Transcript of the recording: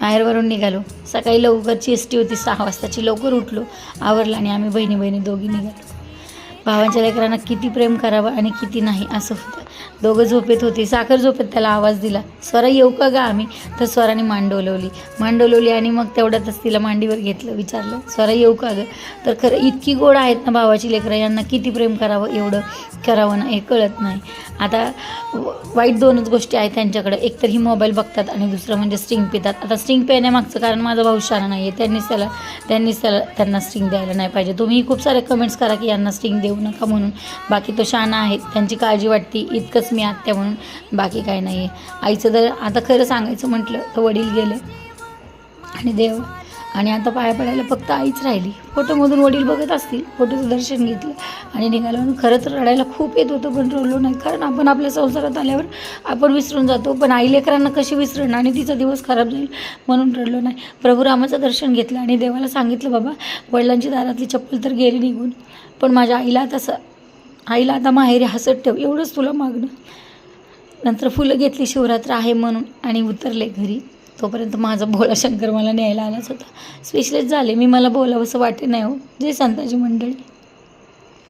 माहेरवरून निघालो. सकाळी लवकरची S T होती 6 वाजताची. लवकर उठलो, आवरलं आणि आम्ही बहिणी बहिणी दोघी निघालो. भावांच्या लेकरांना किती प्रेम करावं आणि किती नाही असं होतं. दोघं झोपेत होते. साखर झोपेत त्याला आवाज दिला, स्वरा येऊ का गा आम्ही? तर स्वराने मान डोलवली आणि मग तेवढ्यातच तिला मांडीवर घेतलं. विचारलं, स्वरा येऊ का गं? तर खरं इतकी गोड आहेत ना भावाची लेकरं, यांना किती प्रेम करावं एवढं करावं ना हे कळत नाही. आता वाईट 2च गोष्टी आहेत त्यांच्याकडे. एक तर ही मोबाईल बघतात आणि दुसरं म्हणजे स्टिंग पितात. आता स्टिंग पिण्यामागचं कारण माझा भाऊ शहाणा नाही आहे. त्यांनीच त्यांना स्टिंग द्यायला नाही पाहिजे. तुम्ही खूप सारे कमेंट्स करा की यांना स्टिंग देऊ नका म्हणून. बाकी तो शहाणा आहे, त्यांची काळजी वाटते इतकंच मी आत्या म्हणून, बाकी काय नाही आहे. आईचं जर आता खरं सांगायचं म्हटलं तर वडील गेले आणि देव आणि आता पाया पडायला फक्त आईच राहिली. फोटोमधून वडील बघत असतील, फोटोचं दर्शन घेतलं आणि निघालो. खरं तर रडायला खूप येत होतं पण रडलो नाही, कारण आपण आपल्या संसारात आल्यावर आपण विसरून जातो. पण आई लेकरांना कशी विसरण आणि तिचा दिवस खराब जाईल म्हणून रडलो नाही. प्रभू रामाचं दर्शन घेतलं आणि देवाला सांगितलं, बाबा वडिलांची दारातली चप्पल तर गेली निघून, पण माझ्या आईला आता माहेरी हसत ठेव, एवढंच तुला मागणं. नंतर फुलं घेतली शिवरात्र आहे म्हणून आणि उतरले घरी. तोपर्यंत माझा भोळा शंकर मला न्यायला आलाच होता. स्पेशलिस्ट झाले, मला बोलावंसं वाटे नाही हो. जय संताजी मंडळी.